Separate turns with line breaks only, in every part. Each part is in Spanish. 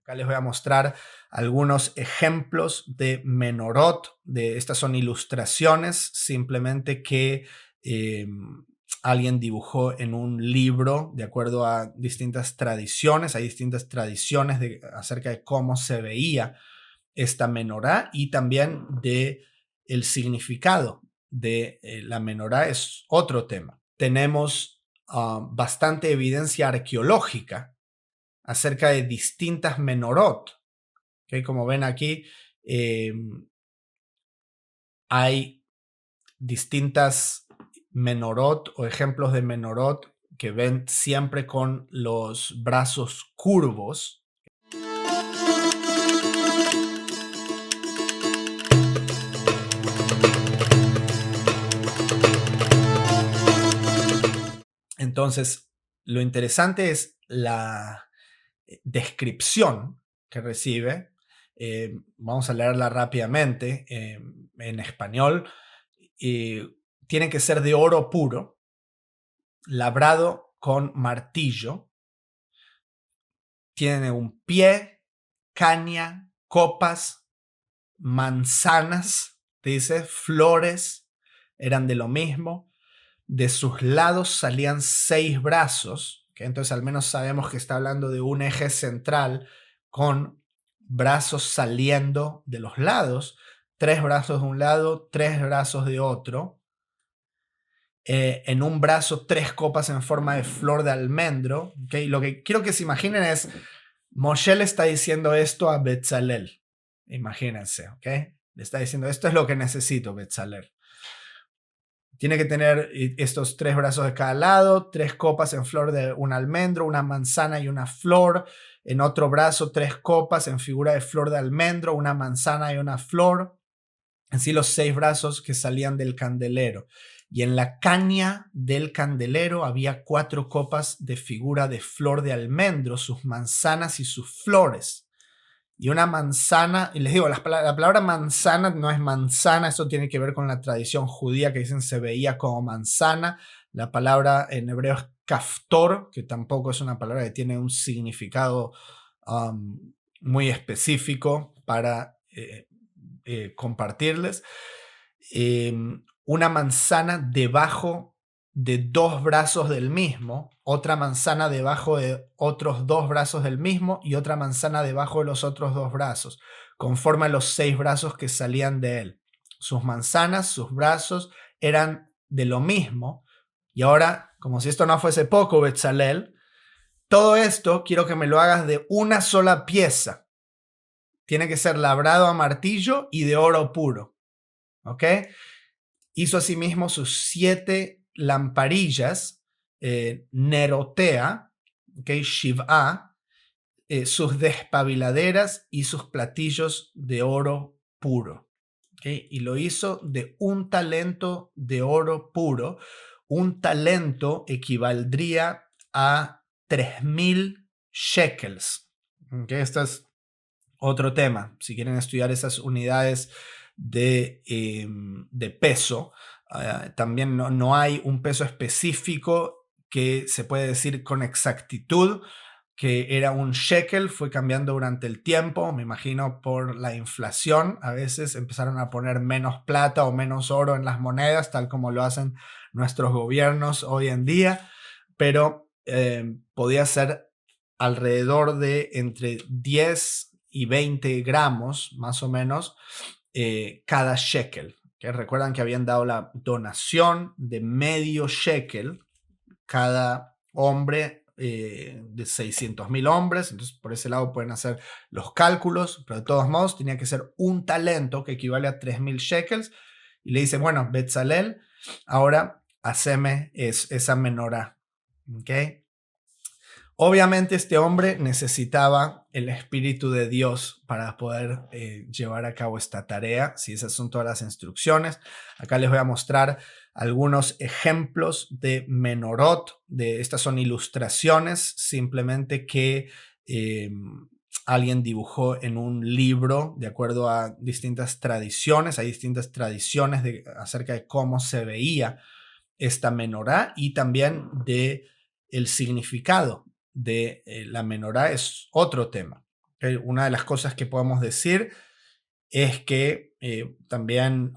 Acá les voy a mostrar algunos ejemplos de menorot. Estas son ilustraciones simplemente que alguien dibujó en un libro de acuerdo a distintas tradiciones. Hay distintas tradiciones acerca de cómo se veía esta menorá y también de el significado de la menorá es otro tema. Tenemos bastante evidencia arqueológica acerca de distintas menorot. ¿Okay? Como ven aquí, hay distintas menorot o ejemplos de menorot que ven siempre con los brazos curvos. Entonces, lo interesante es la descripción que recibe. Vamos a leerla rápidamente en español. Tiene que ser de oro puro, labrado con martillo. Tiene un pie, caña, copas, manzanas, dice, flores, eran de lo mismo. De sus lados salían 6 brazos, que entonces al menos sabemos que está hablando de un eje central con brazos saliendo de los lados, 3 brazos de un lado, 3 brazos de otro. En un brazo 3 copas en forma de flor de almendro. ¿Okay? Lo que quiero que se imaginen es, Moshe le está diciendo esto a Betzalel. Imagínense, ¿ok? Le está diciendo, esto es lo que necesito, Betzalel. Tiene que tener estos 3 brazos de cada lado, 3 copas en flor de un almendro, una manzana y una flor. En otro brazo 3 copas en figura de flor de almendro, una manzana y una flor. Así los 6 brazos que salían del candelero. Y en la caña del candelero había 4 copas de figura de flor de almendro, sus manzanas y sus flores. Y una manzana, y les digo, la palabra manzana no es manzana, eso tiene que ver con la tradición judía que dicen se veía como manzana. La palabra en hebreo es kaftor, que tampoco es una palabra que tiene un significado muy específico para compartirles. Una manzana debajo de 2 brazos del mismo, otra manzana debajo de otros 2 brazos del mismo y otra manzana debajo de los otros 2 brazos, conforme a los 6 brazos que salían de él. Sus manzanas, sus brazos eran de lo mismo. Y ahora, como si esto no fuese poco, Betzalel, todo esto quiero que me lo hagas de una sola pieza. Tiene que ser labrado a martillo y de oro puro. ¿Ok? Hizo asimismo sus 7 lamparillas, nerotea, ¿okay? Shiv'a, sus despabiladeras y sus platillos de oro puro. ¿Okay? Y lo hizo de un talento de oro puro. Un talento equivaldría a 3,000 shekels. ¿Okay? Esto es otro tema. Si quieren estudiar esas unidades de peso, también no hay un peso específico que se puede decir con exactitud que era un shekel, fue cambiando durante el tiempo, me imagino por la inflación, a veces empezaron a poner menos plata o menos oro en las monedas, tal como lo hacen nuestros gobiernos hoy en día, pero podía ser alrededor de entre 10 y 20 gramos, más o menos, cada shekel. ¿Okay? Recuerdan que habían dado la donación de medio shekel cada hombre de 600,000 hombres, entonces por ese lado pueden hacer los cálculos, pero de todos modos tenía que ser un talento que equivale a 3,000 shekels, y le dice, bueno, Betzalel, ahora haceme esa menorá. ¿Okay? Obviamente este hombre necesitaba el Espíritu de Dios para poder llevar a cabo esta tarea, si esas son todas las instrucciones. Acá les voy a mostrar algunos ejemplos de menorot. Estas son ilustraciones simplemente que alguien dibujó en un libro de acuerdo a distintas tradiciones. Hay distintas tradiciones acerca de cómo se veía esta menorá y también de el significado de la menorá es otro tema. ¿Okay? Una de las cosas que podemos decir es que también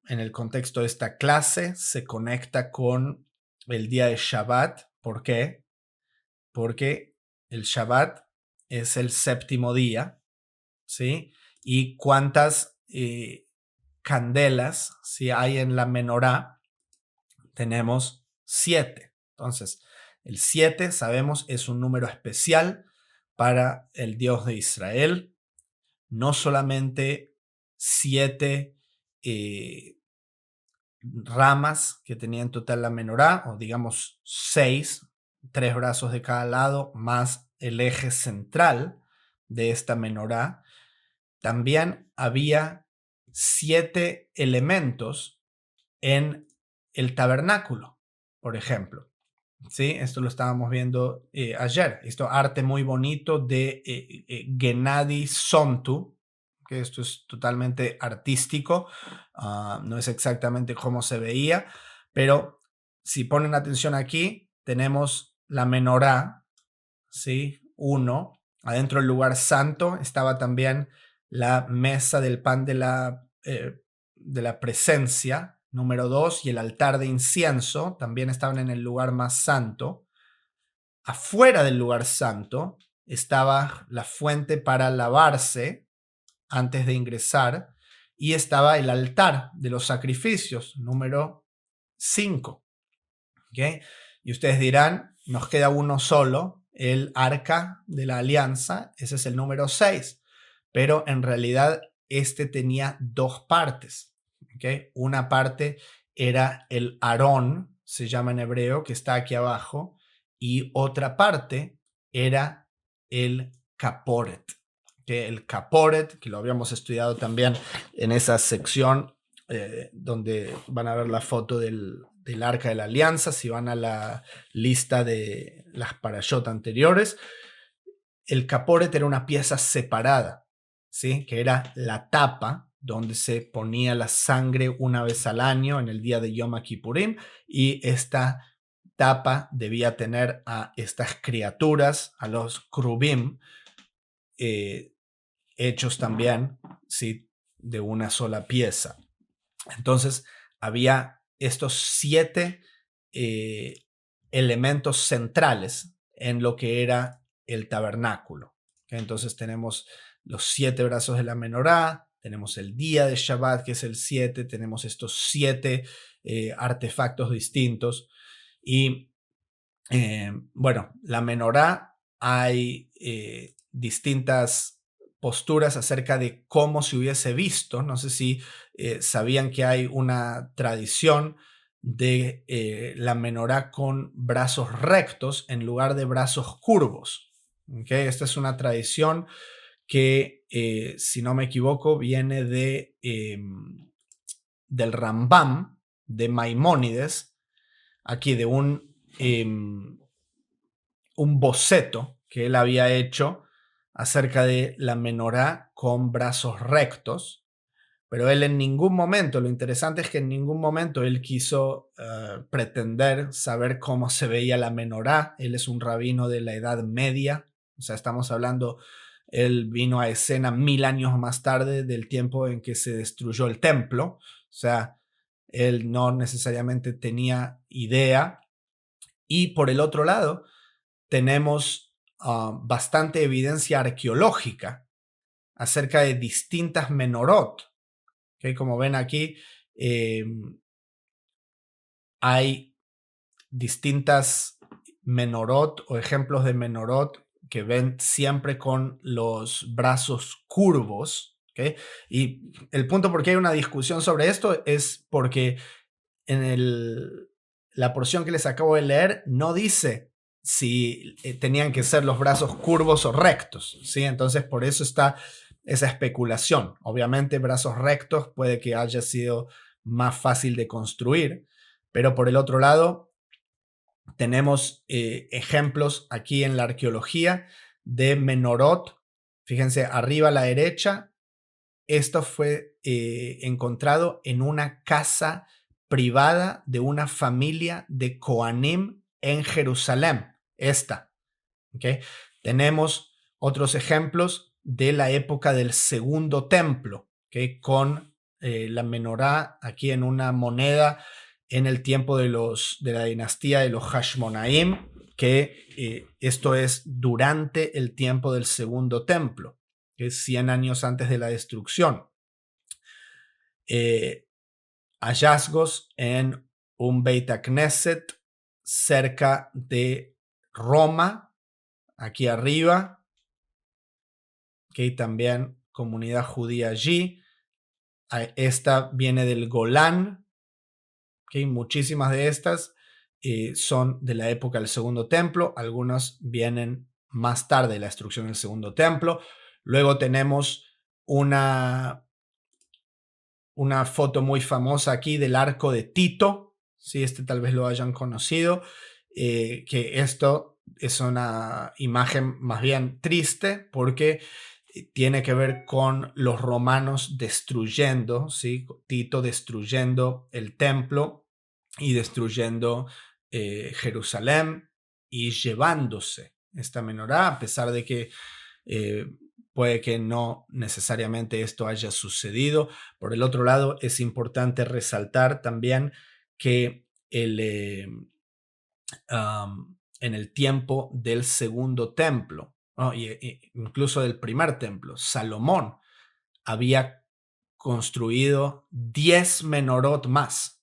en el contexto de esta clase se conecta con el día de Shabbat. ¿Por qué? Porque el Shabbat es el séptimo día, ¿sí? Y cuántas candelas, si hay en la menorá, tenemos 7. Entonces, el 7, sabemos, es un número especial para el Dios de Israel. No solamente 7 ramas que tenía en total la menorá, o digamos 6, 3 brazos de cada lado, más el eje central de esta menorá. También había 7 elementos en el tabernáculo, por ejemplo. ¿Sí? Esto lo estábamos viendo ayer. Esto arte muy bonito de Gennady Sontu, que esto es totalmente artístico, no es exactamente cómo se veía, pero si ponen atención aquí, tenemos la menorá, ¿sí? 1. Adentro del lugar santo estaba también la mesa del pan de la presencia, número 2, y el altar de incienso también estaban en el lugar más santo. Afuera del lugar santo estaba la fuente para lavarse antes de ingresar y estaba el altar de los sacrificios, número 5. ¿Okay? Y ustedes dirán, nos queda uno solo, el arca de la alianza, ese es el número 6, pero en realidad este tenía 2 partes. ¿Okay? Una parte era el Aarón, se llama en hebreo, que está aquí abajo, y otra parte era el Kaporet. ¿Okay? El Kaporet, que lo habíamos estudiado también en esa sección donde van a ver la foto del Arca de la Alianza, si van a la lista de las parashot anteriores. El Kaporet era una pieza separada, ¿sí? Que era la tapa donde se ponía la sangre una vez al año en el día de Yom Kippurim, y esta tapa debía tener a estas criaturas, a los Krubim, hechos también, ¿sí? De una sola pieza. Entonces había estos 7 elementos centrales en lo que era el tabernáculo. Entonces tenemos los 7 brazos de la menorá, tenemos el día de Shabbat, que es el 7, tenemos estos 7 artefactos distintos. Y bueno, la menorá, hay distintas posturas acerca de cómo se hubiese visto. No sé si sabían que hay una tradición de la menorá con brazos rectos en lugar de brazos curvos. ¿Okay? Esta es una tradición que, si no me equivoco, viene del Rambam, de Maimónides, aquí de un boceto que él había hecho acerca de la menorá con brazos rectos, pero él en ningún momento, lo interesante es que en ningún momento él quiso pretender saber cómo se veía la menorá. Él es un rabino de la Edad Media, o sea, estamos hablando, él vino a escena 1000 años más tarde del tiempo en que se destruyó el templo, o sea, él no necesariamente tenía idea. Y por el otro lado, tenemos bastante evidencia arqueológica acerca de distintas menorot. ¿Okay? Como ven aquí, hay distintas menorot o ejemplos de menorot que ven siempre con los brazos curvos. ¿Okay? Y el punto por qué hay una discusión sobre esto es porque en la porción que les acabo de leer no dice si tenían que ser los brazos curvos o rectos, ¿sí? Entonces por eso está esa especulación. Obviamente brazos rectos puede que haya sido más fácil de construir, pero por el otro lado tenemos ejemplos aquí en la arqueología de menorot. Fíjense, arriba a la derecha, esto fue encontrado en una casa privada de una familia de Kohanim en Jerusalén. Esta. ¿Okay? Tenemos otros ejemplos de la época del Segundo Templo, ¿okay? Con la menorá aquí en una moneda en el tiempo de la dinastía de los Hashmonaim, que esto es durante el tiempo del Segundo Templo, que es 100 años antes de la destrucción. Hallazgos en un Beit Knesset cerca de Roma, aquí arriba, que también comunidad judía allí. Esta viene del Golán, ¿okay? Muchísimas de estas son de la época del Segundo Templo, algunas vienen más tarde de la destrucción del Segundo Templo. Luego tenemos una foto muy famosa aquí del arco de Tito, ¿sí? Este tal vez lo hayan conocido, que esto es una imagen más bien triste porque tiene que ver con los romanos destruyendo, ¿sí? Tito destruyendo el templo y destruyendo Jerusalén y llevándose esta menorá, a pesar de que puede que no necesariamente esto haya sucedido. Por el otro lado, es importante resaltar también que en el tiempo del Segundo Templo, ¿no? Incluso del primer templo, Salomón había construido 10 menorot más.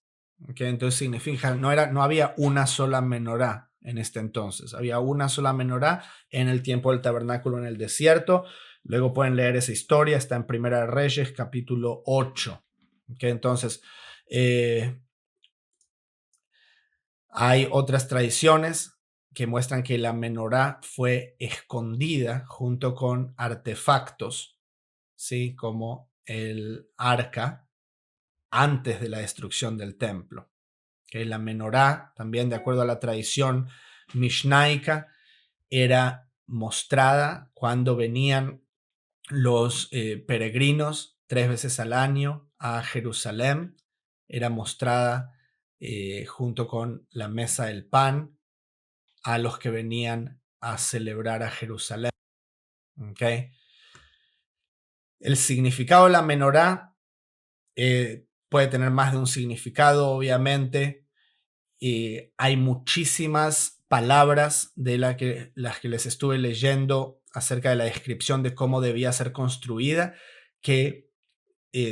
¿Okay? Entonces significa, no había una sola menorá en este entonces, había una sola menorá en el tiempo del tabernáculo en el desierto. Luego pueden leer esa historia, está en Primera de Reyes, capítulo 8. ¿Okay? Entonces, hay otras tradiciones que muestran que la menorá fue escondida junto con artefactos, ¿sí? Como el arca, antes de la destrucción del templo. Que la menorá, también de acuerdo a la tradición mishnaica, era mostrada cuando venían los peregrinos 3 veces al año a Jerusalén. Era mostrada junto con la mesa del pan a los que venían a celebrar a Jerusalén. ¿Okay? El significado de la menorá puede tener más de un significado, obviamente. Hay muchísimas palabras de las que les estuve leyendo acerca de la descripción de cómo debía ser construida, que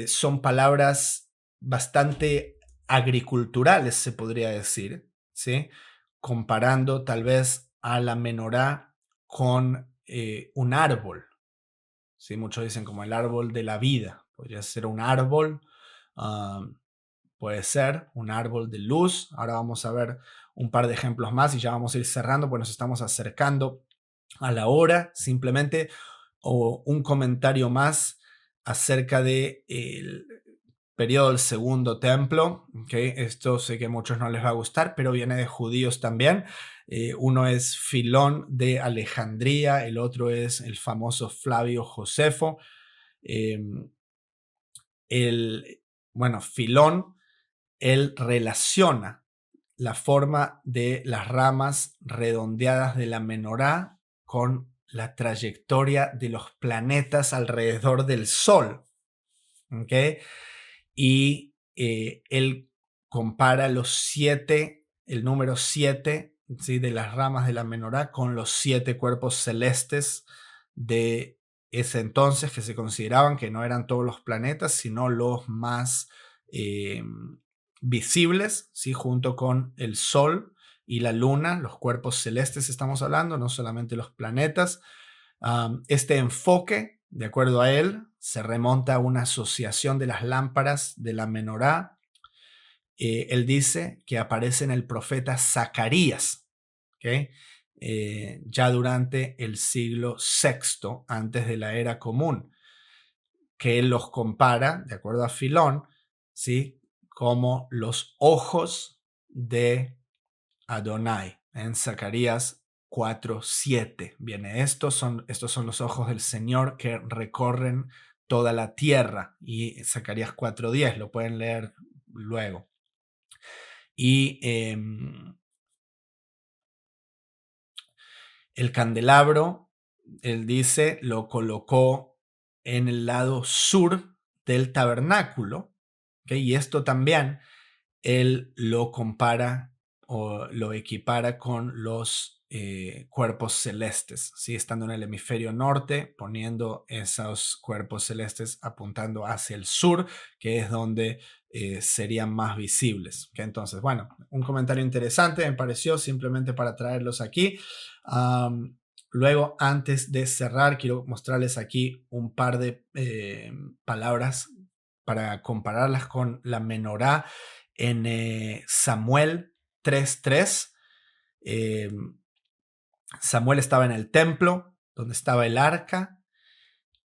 son palabras bastante agriculturales, se podría decir, ¿sí? Comparando tal vez a la menorá con un árbol. ¿Sí? Muchos dicen como el árbol de la vida. Podría ser un árbol, puede ser un árbol de luz. Ahora vamos a ver un par de ejemplos más y ya vamos a ir cerrando, pues nos estamos acercando a la hora. Simplemente un comentario más acerca del periodo del Segundo Templo. ¿Okay? Esto sé que a muchos no les va a gustar, pero viene de judíos también. Uno es Filón de Alejandría, el otro es el famoso Flavio Josefo. Filón, él relaciona la forma de las ramas redondeadas de la menorá con la trayectoria de los planetas alrededor del Sol. ¿Okay? Y él compara el número 7, ¿sí? De las ramas de la menorá con los 7 cuerpos celestes de ese entonces, que se consideraban que no eran todos los planetas, sino los más visibles, ¿sí? Junto con el Sol y la Luna, los cuerpos celestes estamos hablando, no solamente los planetas. Este enfoque, de acuerdo a él, se remonta a una asociación de las lámparas de la menorá. Él dice que aparece en el profeta Zacarías, ¿okay? Ya durante el siglo VI antes de la era común, que él los compara, de acuerdo a Filón, ¿sí? Como los ojos de Adonai. En Zacarías 4:7 viene estos son los ojos del Señor que recorren toda la tierra, y Zacarías 4:10 lo pueden leer luego. Y el candelabro él dice, lo colocó en el lado sur del tabernáculo, ¿okay? Y esto también él lo compara o lo equipara con los cuerpos celestes, ¿sí? Estando en el hemisferio norte, poniendo esos cuerpos celestes apuntando hacia el sur, que es donde serían más visibles. ¿Okay? Entonces, bueno, un comentario interesante me pareció, simplemente para traerlos aquí. Luego, antes de cerrar, quiero mostrarles aquí un par de palabras para compararlas con la menorá en Samuel 3:3. Samuel estaba en el templo donde estaba el arca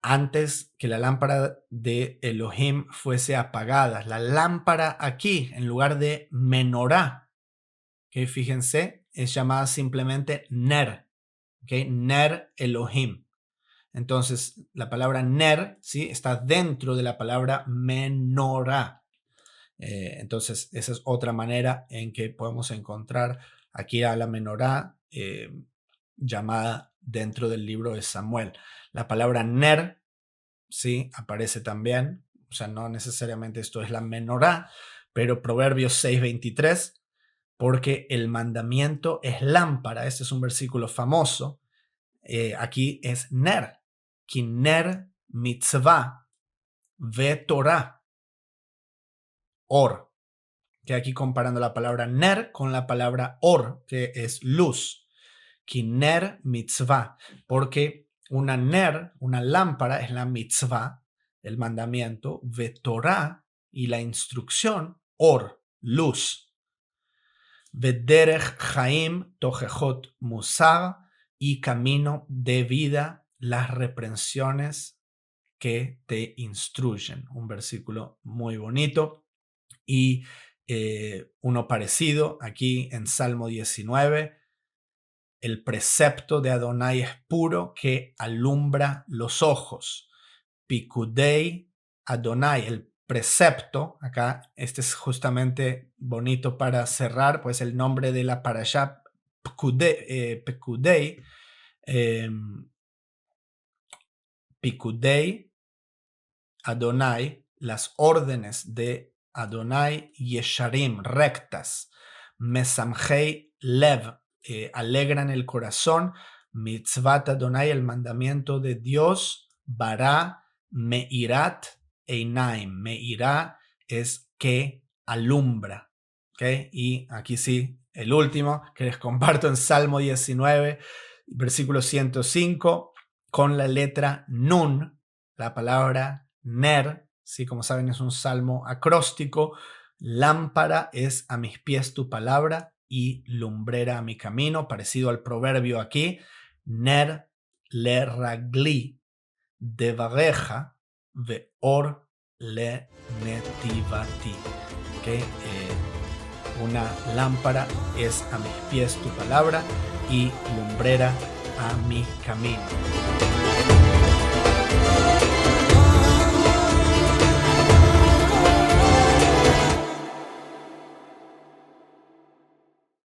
antes que la lámpara de Elohim fuese apagada. La lámpara aquí, en lugar de menorá, que fíjense, es llamada simplemente Ner, ¿okay? Ner Elohim. Entonces, la palabra Ner, ¿sí? Está dentro de la palabra menorá. Entonces, esa es otra manera en que podemos encontrar aquí a la menorá llamada dentro del libro de Samuel. La palabra ner, ¿sí? Aparece también, o sea, no necesariamente esto es la menorá, pero Proverbios 6:23, porque el mandamiento es lámpara. Este es un versículo famoso. Aquí es ner, ner mitzvah ve Torah, or. Que aquí comparando la palabra ner con la palabra or, que es luz. Ner mitzvah, porque una ner, una lámpara, es la mitzvah, el mandamiento, ve Torah, y la instrucción, or, luz. Ve derech chaim tojejot musar, y camino de vida, las reprensiones que te instruyen. Un versículo muy bonito. Y uno parecido aquí en Salmo 19, el precepto de Adonai es puro que alumbra los ojos. Pikudei Adonai, el precepto, acá este es justamente bonito para cerrar, pues el nombre de la parashá, Pikudei, Pikudei Adonai, las órdenes de Adonai Yesharim, rectas. Mesamhei Lev, alegran el corazón. Mitzvat Adonai, el mandamiento de Dios. Bara Meirat Einaim. Meirá es que alumbra. ¿Okay? Y aquí sí, el último que les comparto en Salmo 19, versículo 105, con la letra Nun, la palabra Ner, ¿sí? Como saben, es un salmo acróstico. Lámpara es a mis pies tu palabra y lumbrera a mi camino, parecido al proverbio aquí. Ner le ragli devareja ve or le netivati. ¿Okay? Una lámpara es a mis pies tu palabra y lumbrera a mi camino.